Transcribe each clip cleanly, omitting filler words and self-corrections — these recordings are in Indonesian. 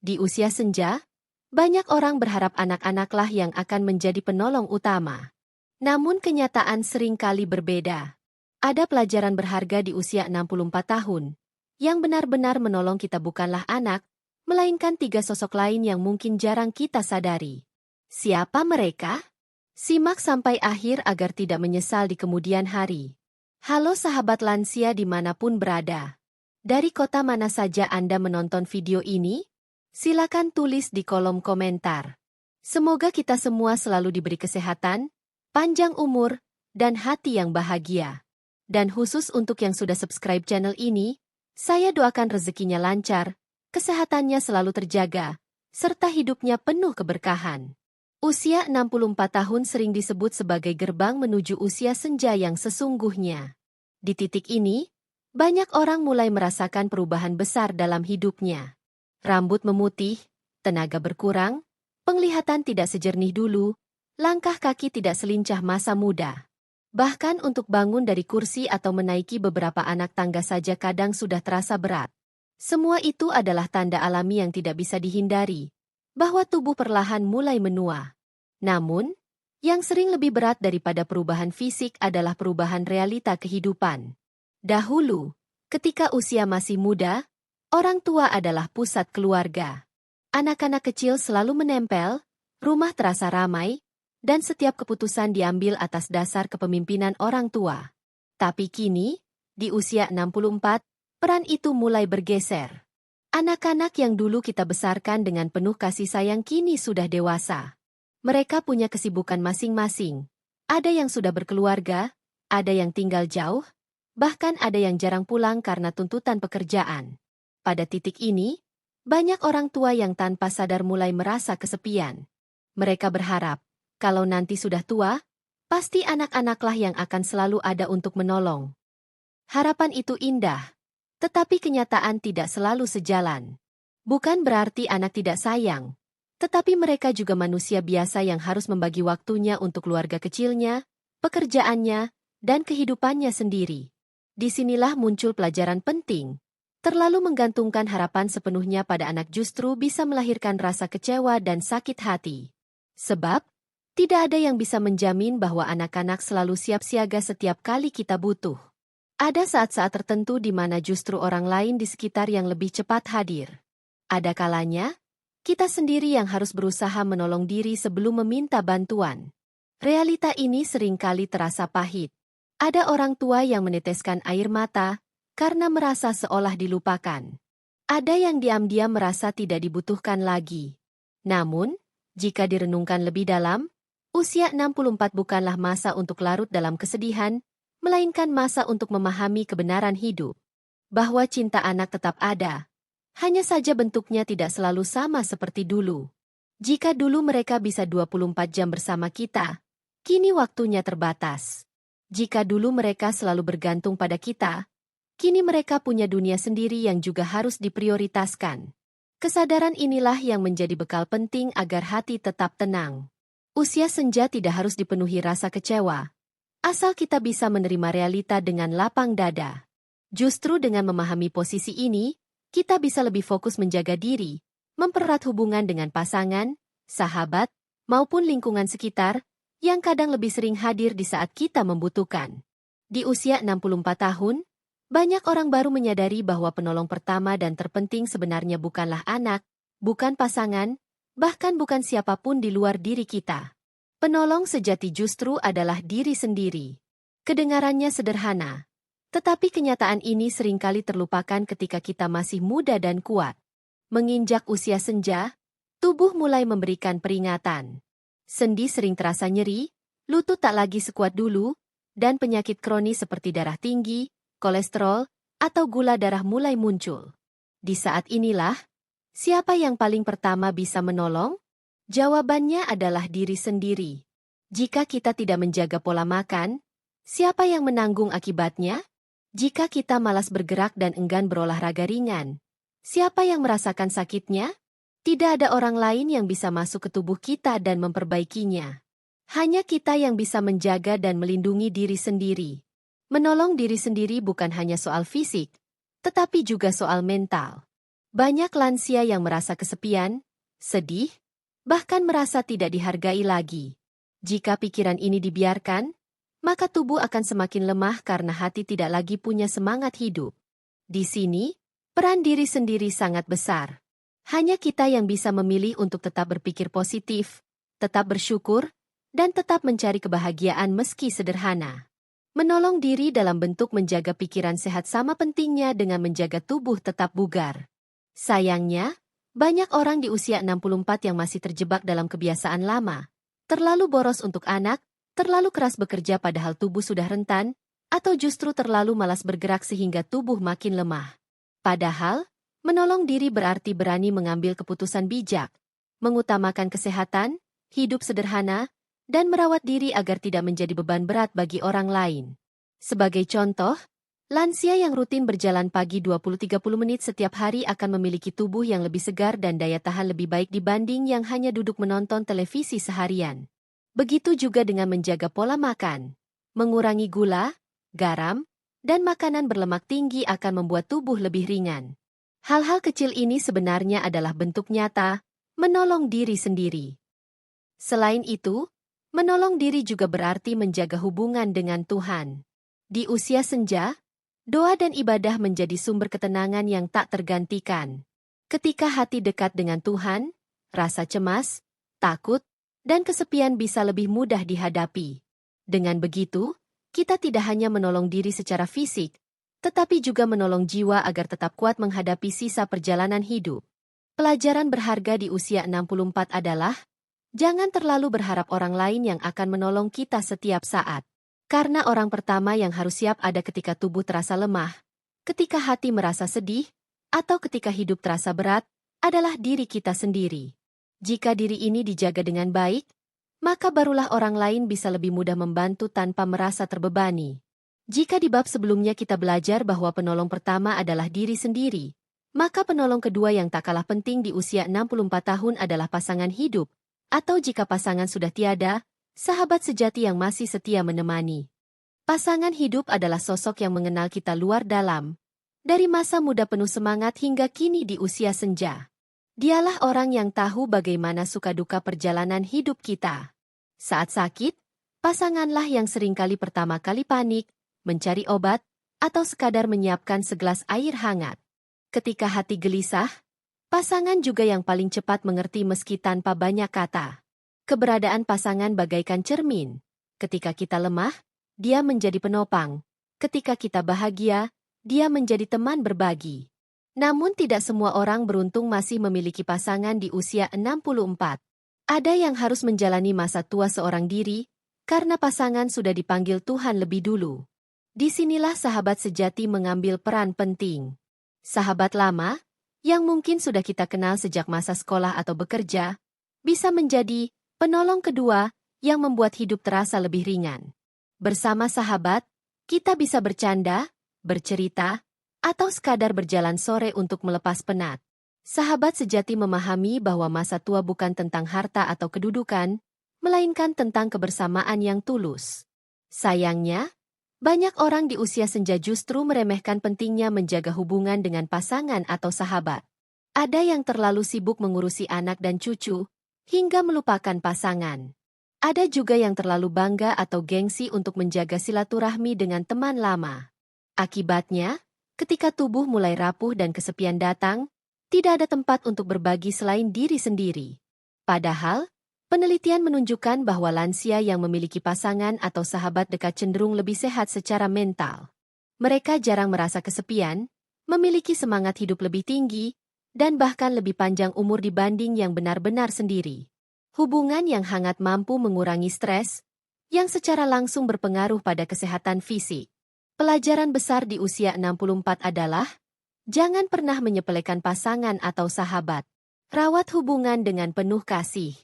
Di usia senja, banyak orang berharap anak-anaklah yang akan menjadi penolong utama. Namun kenyataan seringkali berbeda. Ada pelajaran berharga di usia 64 tahun. Yang benar-benar menolong kita bukanlah anak, melainkan tiga sosok lain yang mungkin jarang kita sadari. Siapa mereka? Simak sampai akhir agar tidak menyesal di kemudian hari. Halo sahabat lansia dimanapun berada. Dari kota mana saja Anda menonton video ini? Silakan tulis di kolom komentar. Semoga kita semua selalu diberi kesehatan, panjang umur, dan hati yang bahagia. Dan khusus untuk yang sudah subscribe channel ini, saya doakan rezekinya lancar, kesehatannya selalu terjaga, serta hidupnya penuh keberkahan. Usia 64 tahun sering disebut sebagai gerbang menuju usia senja yang sesungguhnya. Di titik ini, banyak orang mulai merasakan perubahan besar dalam hidupnya. Rambut memutih, tenaga berkurang, penglihatan tidak sejernih dulu, langkah kaki tidak selincah masa muda. Bahkan untuk bangun dari kursi atau menaiki beberapa anak tangga saja kadang sudah terasa berat. Semua itu adalah tanda alami yang tidak bisa dihindari, bahwa tubuh perlahan mulai menua. Namun, yang sering lebih berat daripada perubahan fisik adalah perubahan realita kehidupan. Dahulu, ketika usia masih muda, orang tua adalah pusat keluarga. Anak-anak kecil selalu menempel, rumah terasa ramai, dan setiap keputusan diambil atas dasar kepemimpinan orang tua. Tapi kini, di usia 64, peran itu mulai bergeser. Anak-anak yang dulu kita besarkan dengan penuh kasih sayang kini sudah dewasa. Mereka punya kesibukan masing-masing. Ada yang sudah berkeluarga, ada yang tinggal jauh, bahkan ada yang jarang pulang karena tuntutan pekerjaan. Pada titik ini, banyak orang tua yang tanpa sadar mulai merasa kesepian. Mereka berharap, kalau nanti sudah tua, pasti anak-anaklah yang akan selalu ada untuk menolong. Harapan itu indah, tetapi kenyataan tidak selalu sejalan. Bukan berarti anak tidak sayang, tetapi mereka juga manusia biasa yang harus membagi waktunya untuk keluarga kecilnya, pekerjaannya, dan kehidupannya sendiri. Disinilah muncul pelajaran penting. Terlalu menggantungkan harapan sepenuhnya pada anak justru bisa melahirkan rasa kecewa dan sakit hati. Sebab, tidak ada yang bisa menjamin bahwa anak-anak selalu siap siaga setiap kali kita butuh. Ada saat-saat tertentu di mana justru orang lain di sekitar yang lebih cepat hadir. Ada kalanya, kita sendiri yang harus berusaha menolong diri sebelum meminta bantuan. Realita ini seringkali terasa pahit. Ada orang tua yang meneteskan air mata, karena merasa seolah dilupakan. Ada yang diam-diam merasa tidak dibutuhkan lagi. Namun, jika direnungkan lebih dalam, usia 64 bukanlah masa untuk larut dalam kesedihan, melainkan masa untuk memahami kebenaran hidup. Bahwa cinta anak tetap ada. Hanya saja bentuknya tidak selalu sama seperti dulu. Jika dulu mereka bisa 24 jam bersama kita, kini waktunya terbatas. Jika dulu mereka selalu bergantung pada kita, kini mereka punya dunia sendiri yang juga harus diprioritaskan. Kesadaran inilah yang menjadi bekal penting agar hati tetap tenang. Usia senja tidak harus dipenuhi rasa kecewa, asal kita bisa menerima realita dengan lapang dada. Justru dengan memahami posisi ini, kita bisa lebih fokus menjaga diri, mempererat hubungan dengan pasangan, sahabat, maupun lingkungan sekitar, yang kadang lebih sering hadir di saat kita membutuhkan. Di usia 64 tahun, banyak orang baru menyadari bahwa penolong pertama dan terpenting sebenarnya bukanlah anak, bukan pasangan, bahkan bukan siapapun di luar diri kita. Penolong sejati justru adalah diri sendiri. Kedengarannya sederhana, tetapi kenyataan ini seringkali terlupakan ketika kita masih muda dan kuat. Menginjak usia senja, tubuh mulai memberikan peringatan. Sendi sering terasa nyeri, lutut tak lagi sekuat dulu, dan penyakit kronis seperti darah tinggi, kolesterol, atau gula darah mulai muncul. Di saat inilah, siapa yang paling pertama bisa menolong? Jawabannya adalah diri sendiri. Jika kita tidak menjaga pola makan, siapa yang menanggung akibatnya? Jika kita malas bergerak dan enggan berolahraga ringan, siapa yang merasakan sakitnya? Tidak ada orang lain yang bisa masuk ke tubuh kita dan memperbaikinya. Hanya kita yang bisa menjaga dan melindungi diri sendiri. Menolong diri sendiri bukan hanya soal fisik, tetapi juga soal mental. Banyak lansia yang merasa kesepian, sedih, bahkan merasa tidak dihargai lagi. Jika pikiran ini dibiarkan, maka tubuh akan semakin lemah karena hati tidak lagi punya semangat hidup. Di sini, peran diri sendiri sangat besar. Hanya kita yang bisa memilih untuk tetap berpikir positif, tetap bersyukur, dan tetap mencari kebahagiaan meski sederhana. Menolong diri dalam bentuk menjaga pikiran sehat sama pentingnya dengan menjaga tubuh tetap bugar. Sayangnya, banyak orang di usia 64 yang masih terjebak dalam kebiasaan lama. Terlalu boros untuk anak, terlalu keras bekerja padahal tubuh sudah rentan, atau justru terlalu malas bergerak sehingga tubuh makin lemah. Padahal, menolong diri berarti berani mengambil keputusan bijak, mengutamakan kesehatan, hidup sederhana, dan merawat diri agar tidak menjadi beban berat bagi orang lain. Sebagai contoh, lansia yang rutin berjalan pagi 20-30 menit setiap hari akan memiliki tubuh yang lebih segar dan daya tahan lebih baik dibanding yang hanya duduk menonton televisi seharian. Begitu juga dengan menjaga pola makan. Mengurangi gula, garam, dan makanan berlemak tinggi akan membuat tubuh lebih ringan. Hal-hal kecil ini sebenarnya adalah bentuk nyata, menolong diri sendiri. Selain itu, menolong diri juga berarti menjaga hubungan dengan Tuhan. Di usia senja, doa dan ibadah menjadi sumber ketenangan yang tak tergantikan. Ketika hati dekat dengan Tuhan, rasa cemas, takut, dan kesepian bisa lebih mudah dihadapi. Dengan begitu, kita tidak hanya menolong diri secara fisik, tetapi juga menolong jiwa agar tetap kuat menghadapi sisa perjalanan hidup. Pelajaran berharga di usia 64 adalah, jangan terlalu berharap orang lain yang akan menolong kita setiap saat. Karena orang pertama yang harus siap ada ketika tubuh terasa lemah, ketika hati merasa sedih, atau ketika hidup terasa berat, adalah diri kita sendiri. Jika diri ini dijaga dengan baik, maka barulah orang lain bisa lebih mudah membantu tanpa merasa terbebani. Jika di bab sebelumnya kita belajar bahwa penolong pertama adalah diri sendiri, maka penolong kedua yang tak kalah penting di usia 64 tahun adalah pasangan hidup, atau jika pasangan sudah tiada, sahabat sejati yang masih setia menemani. Pasangan hidup adalah sosok yang mengenal kita luar dalam, dari masa muda penuh semangat hingga kini di usia senja. Dialah orang yang tahu bagaimana suka duka perjalanan hidup kita. Saat sakit, pasanganlah yang seringkali pertama kali panik, mencari obat, atau sekadar menyiapkan segelas air hangat. Ketika hati gelisah, pasangan juga yang paling cepat mengerti meski tanpa banyak kata. Keberadaan pasangan bagaikan cermin. Ketika kita lemah, dia menjadi penopang. Ketika kita bahagia, dia menjadi teman berbagi. Namun tidak semua orang beruntung masih memiliki pasangan di usia 64. Ada yang harus menjalani masa tua seorang diri, karena pasangan sudah dipanggil Tuhan lebih dulu. Disinilah sahabat sejati mengambil peran penting. Sahabat lama, yang mungkin sudah kita kenal sejak masa sekolah atau bekerja, bisa menjadi penolong kedua yang membuat hidup terasa lebih ringan. Bersama sahabat, kita bisa bercanda, bercerita, atau sekadar berjalan sore untuk melepas penat. Sahabat sejati memahami bahwa masa tua bukan tentang harta atau kedudukan, melainkan tentang kebersamaan yang tulus. Sayangnya, banyak orang di usia senja justru meremehkan pentingnya menjaga hubungan dengan pasangan atau sahabat. Ada yang terlalu sibuk mengurusi anak dan cucu, hingga melupakan pasangan. Ada juga yang terlalu bangga atau gengsi untuk menjaga silaturahmi dengan teman lama. Akibatnya, ketika tubuh mulai rapuh dan kesepian datang, tidak ada tempat untuk berbagi selain diri sendiri. Padahal, penelitian menunjukkan bahwa lansia yang memiliki pasangan atau sahabat dekat cenderung lebih sehat secara mental. Mereka jarang merasa kesepian, memiliki semangat hidup lebih tinggi, dan bahkan lebih panjang umur dibanding yang benar-benar sendiri. Hubungan yang hangat mampu mengurangi stres, yang secara langsung berpengaruh pada kesehatan fisik. Pelajaran besar di usia 64 adalah, jangan pernah menyepelekan pasangan atau sahabat. Rawat hubungan dengan penuh kasih.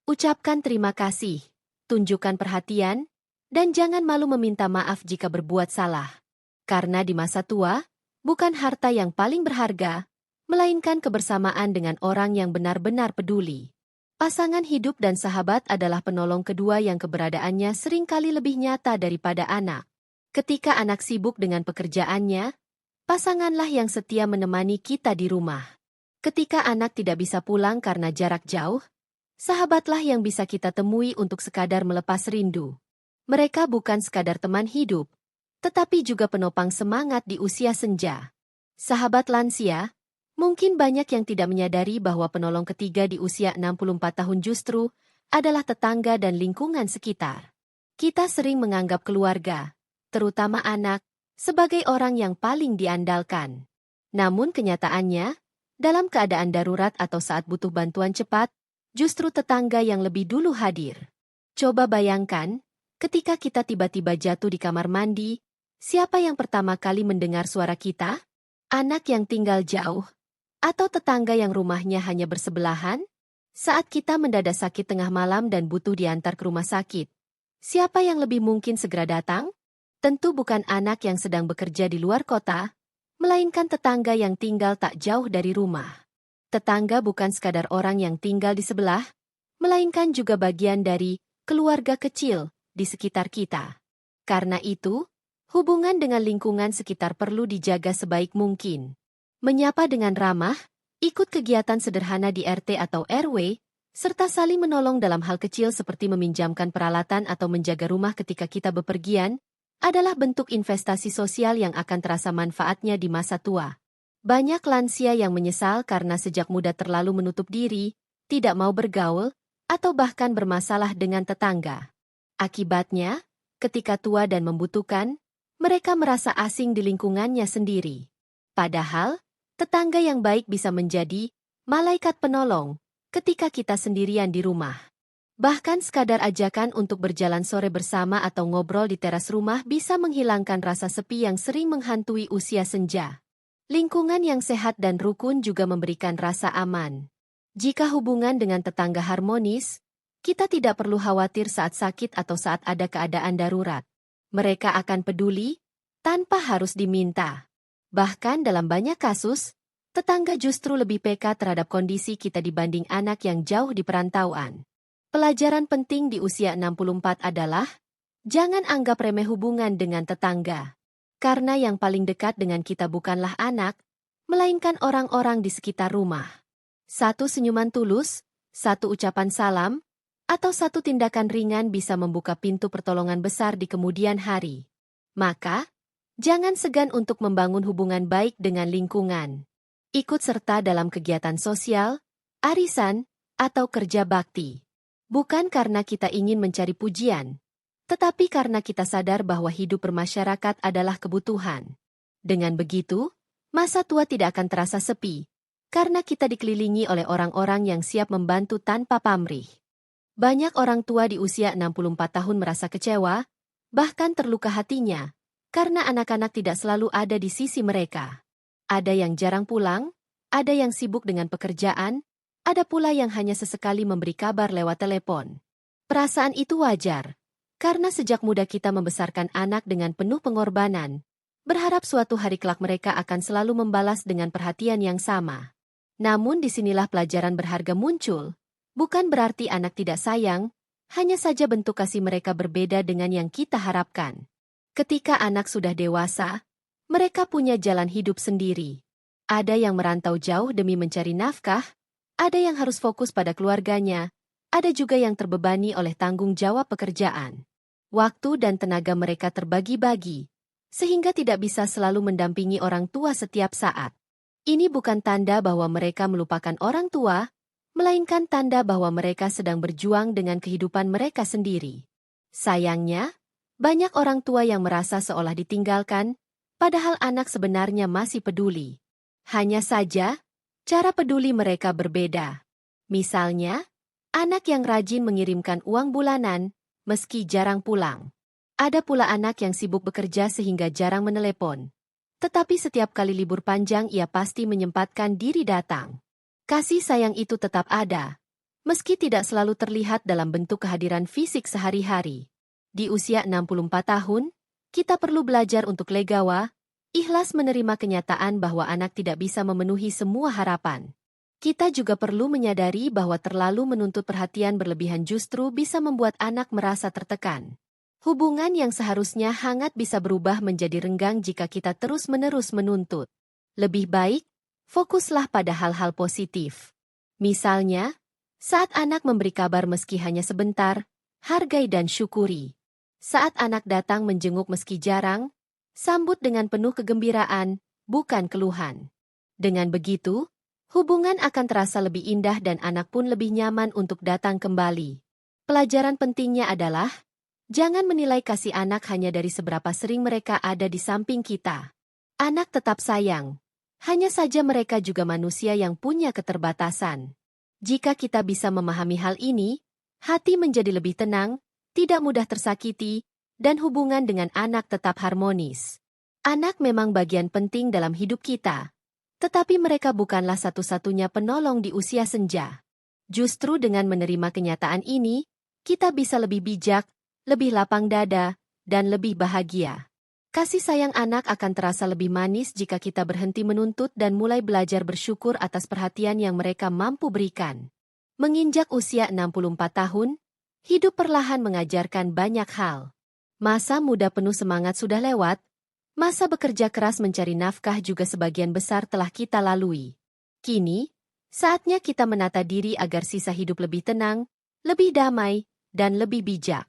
Ucapkan terima kasih, tunjukkan perhatian, dan jangan malu meminta maaf jika berbuat salah. Karena di masa tua, bukan harta yang paling berharga, melainkan kebersamaan dengan orang yang benar-benar peduli. Pasangan hidup dan sahabat adalah penolong kedua yang keberadaannya seringkali lebih nyata daripada anak. Ketika anak sibuk dengan pekerjaannya, pasanganlah yang setia menemani kita di rumah. Ketika anak tidak bisa pulang karena jarak jauh, sahabatlah yang bisa kita temui untuk sekadar melepas rindu. Mereka bukan sekadar teman hidup, tetapi juga penopang semangat di usia senja. Sahabat lansia, mungkin banyak yang tidak menyadari bahwa penolong ketiga di usia 64 tahun justru adalah tetangga dan lingkungan sekitar. Kita sering menganggap keluarga, terutama anak, sebagai orang yang paling diandalkan. Namun kenyataannya, dalam keadaan darurat atau saat butuh bantuan cepat, justru tetangga yang lebih dulu hadir. Coba bayangkan, ketika kita tiba-tiba jatuh di kamar mandi, siapa yang pertama kali mendengar suara kita? Anak yang tinggal jauh? Atau tetangga yang rumahnya hanya bersebelahan? Saat kita mendadak sakit tengah malam dan butuh diantar ke rumah sakit, siapa yang lebih mungkin segera datang? Tentu bukan anak yang sedang bekerja di luar kota, melainkan tetangga yang tinggal tak jauh dari rumah. Tetangga bukan sekadar orang yang tinggal di sebelah, melainkan juga bagian dari keluarga kecil di sekitar kita. Karena itu, hubungan dengan lingkungan sekitar perlu dijaga sebaik mungkin. Menyapa dengan ramah, ikut kegiatan sederhana di RT atau RW, serta saling menolong dalam hal kecil seperti meminjamkan peralatan atau menjaga rumah ketika kita bepergian, adalah bentuk investasi sosial yang akan terasa manfaatnya di masa tua. Banyak lansia yang menyesal karena sejak muda terlalu menutup diri, tidak mau bergaul, atau bahkan bermasalah dengan tetangga. Akibatnya, ketika tua dan membutuhkan, mereka merasa asing di lingkungannya sendiri. Padahal, tetangga yang baik bisa menjadi malaikat penolong ketika kita sendirian di rumah. Bahkan sekadar ajakan untuk berjalan sore bersama atau ngobrol di teras rumah bisa menghilangkan rasa sepi yang sering menghantui usia senja. Lingkungan yang sehat dan rukun juga memberikan rasa aman. Jika hubungan dengan tetangga harmonis, kita tidak perlu khawatir saat sakit atau saat ada keadaan darurat. Mereka akan peduli tanpa harus diminta. Bahkan dalam banyak kasus, tetangga justru lebih peka terhadap kondisi kita dibanding anak yang jauh di perantauan. Pelajaran penting di usia 64 adalah, jangan anggap remeh hubungan dengan tetangga. Karena yang paling dekat dengan kita bukanlah anak, melainkan orang-orang di sekitar rumah. Satu senyuman tulus, satu ucapan salam, atau satu tindakan ringan bisa membuka pintu pertolongan besar di kemudian hari. Maka, jangan segan untuk membangun hubungan baik dengan lingkungan. Ikut serta dalam kegiatan sosial, arisan, atau kerja bakti. Bukan karena kita ingin mencari pujian, tetapi karena kita sadar bahwa hidup bermasyarakat adalah kebutuhan. Dengan begitu, masa tua tidak akan terasa sepi, karena kita dikelilingi oleh orang-orang yang siap membantu tanpa pamrih. Banyak orang tua di usia 64 tahun merasa kecewa, bahkan terluka hatinya, karena anak-anak tidak selalu ada di sisi mereka. Ada yang jarang pulang, ada yang sibuk dengan pekerjaan, ada pula yang hanya sesekali memberi kabar lewat telepon. Perasaan itu wajar, karena sejak muda kita membesarkan anak dengan penuh pengorbanan, berharap suatu hari kelak mereka akan selalu membalas dengan perhatian yang sama. Namun disinilah pelajaran berharga muncul, bukan berarti anak tidak sayang, hanya saja bentuk kasih mereka berbeda dengan yang kita harapkan. Ketika anak sudah dewasa, mereka punya jalan hidup sendiri. Ada yang merantau jauh demi mencari nafkah, ada yang harus fokus pada keluarganya, ada juga yang terbebani oleh tanggung jawab pekerjaan. Waktu dan tenaga mereka terbagi-bagi, sehingga tidak bisa selalu mendampingi orang tua setiap saat. Ini bukan tanda bahwa mereka melupakan orang tua, melainkan tanda bahwa mereka sedang berjuang dengan kehidupan mereka sendiri. Sayangnya, banyak orang tua yang merasa seolah ditinggalkan, padahal anak sebenarnya masih peduli. Hanya saja, cara peduli mereka berbeda. Misalnya, anak yang rajin mengirimkan uang bulanan, meski jarang pulang. Ada pula anak yang sibuk bekerja sehingga jarang menelepon. Tetapi setiap kali libur panjang ia pasti menyempatkan diri datang. Kasih sayang itu tetap ada, meski tidak selalu terlihat dalam bentuk kehadiran fisik sehari-hari. Di usia 64 tahun, kita perlu belajar untuk legawa, ikhlas menerima kenyataan bahwa anak tidak bisa memenuhi semua harapan. Kita juga perlu menyadari bahwa terlalu menuntut perhatian berlebihan justru bisa membuat anak merasa tertekan. Hubungan yang seharusnya hangat bisa berubah menjadi renggang jika kita terus-menerus menuntut. Lebih baik, Fokuslah pada hal-hal positif. Misalnya, saat anak memberi kabar meski hanya sebentar, hargai dan syukuri. Saat anak datang menjenguk meski jarang, sambut dengan penuh kegembiraan, bukan keluhan. Dengan begitu, hubungan akan terasa lebih indah dan anak pun lebih nyaman untuk datang kembali. Pelajaran pentingnya adalah, jangan menilai kasih anak hanya dari seberapa sering mereka ada di samping kita. Anak tetap sayang. Hanya saja mereka juga manusia yang punya keterbatasan. Jika kita bisa memahami hal ini, hati menjadi lebih tenang, tidak mudah tersakiti, dan hubungan dengan anak tetap harmonis. Anak memang bagian penting dalam hidup kita. Tetapi mereka bukanlah satu-satunya penolong di usia senja. Justru dengan menerima kenyataan ini, kita bisa lebih bijak, lebih lapang dada, dan lebih bahagia. Kasih sayang anak akan terasa lebih manis jika kita berhenti menuntut dan mulai belajar bersyukur atas perhatian yang mereka mampu berikan. Menginjak usia 64 tahun, hidup perlahan mengajarkan banyak hal. Masa muda penuh semangat sudah lewat, masa bekerja keras mencari nafkah juga sebagian besar telah kita lalui. Kini, saatnya kita menata diri agar sisa hidup lebih tenang, lebih damai, dan lebih bijak.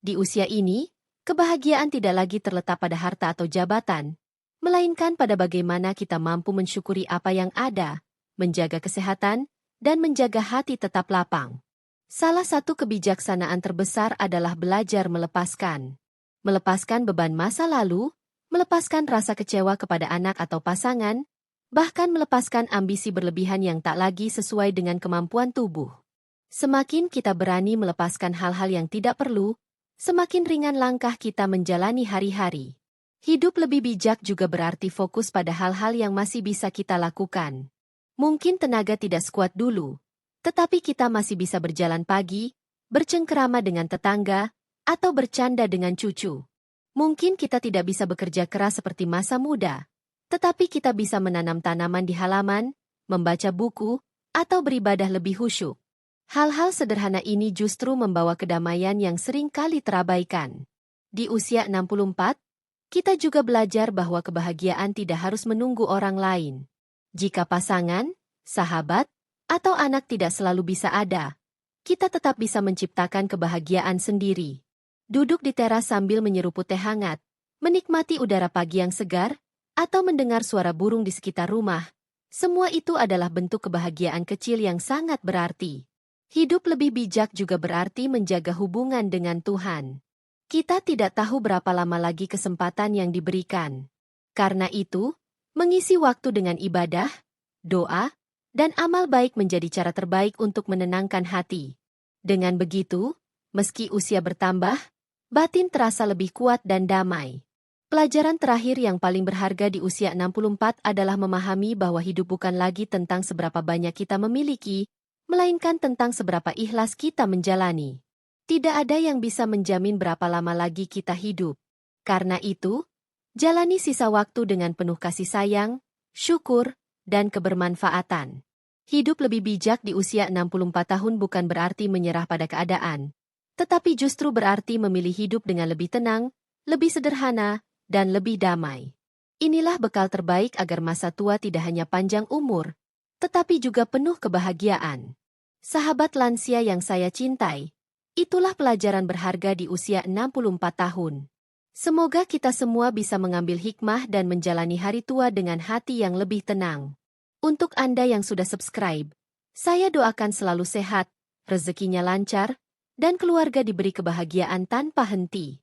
Di usia ini, kebahagiaan tidak lagi terletak pada harta atau jabatan, melainkan pada bagaimana kita mampu mensyukuri apa yang ada, menjaga kesehatan, dan menjaga hati tetap lapang. Salah satu kebijaksanaan terbesar adalah belajar melepaskan. Melepaskan beban masa lalu, melepaskan rasa kecewa kepada anak atau pasangan, bahkan melepaskan ambisi berlebihan yang tak lagi sesuai dengan kemampuan tubuh. Semakin kita berani melepaskan hal-hal yang tidak perlu, semakin ringan langkah kita menjalani hari-hari. Hidup lebih bijak juga berarti fokus pada hal-hal yang masih bisa kita lakukan. Mungkin tenaga tidak sekuat dulu, tetapi kita masih bisa berjalan pagi, bercengkerama dengan tetangga, atau bercanda dengan cucu. Mungkin kita tidak bisa bekerja keras seperti masa muda, tetapi kita bisa menanam tanaman di halaman, membaca buku, atau beribadah lebih khusyuk. Hal-hal sederhana ini justru membawa kedamaian yang sering kali terabaikan. Di usia 64, kita juga belajar bahwa kebahagiaan tidak harus menunggu orang lain. Jika pasangan, sahabat, atau anak tidak selalu bisa ada, kita tetap bisa menciptakan kebahagiaan sendiri. Duduk di teras sambil menyeruput teh hangat, menikmati udara pagi yang segar, atau mendengar suara burung di sekitar rumah, semua itu adalah bentuk kebahagiaan kecil yang sangat berarti. Hidup lebih bijak juga berarti menjaga hubungan dengan Tuhan. Kita tidak tahu berapa lama lagi kesempatan yang diberikan. Karena itu, mengisi waktu dengan ibadah, doa, dan amal baik menjadi cara terbaik untuk menenangkan hati. Dengan begitu, meski usia bertambah, batin terasa lebih kuat dan damai. Pelajaran terakhir yang paling berharga di usia 64 adalah memahami bahwa hidup bukan lagi tentang seberapa banyak kita memiliki, melainkan tentang seberapa ikhlas kita menjalani. Tidak ada yang bisa menjamin berapa lama lagi kita hidup. Karena itu, jalani sisa waktu dengan penuh kasih sayang, syukur, dan kebermanfaatan. Hidup lebih bijak di usia 64 tahun bukan berarti menyerah pada keadaan, tetapi justru berarti memilih hidup dengan lebih tenang, lebih sederhana, dan lebih damai. Inilah bekal terbaik agar masa tua tidak hanya panjang umur, tetapi juga penuh kebahagiaan. Sahabat lansia yang saya cintai, itulah pelajaran berharga di usia 64 tahun. Semoga kita semua bisa mengambil hikmah dan menjalani hari tua dengan hati yang lebih tenang. Untuk Anda yang sudah subscribe, saya doakan selalu sehat, rezekinya lancar, dan keluarga diberi kebahagiaan tanpa henti.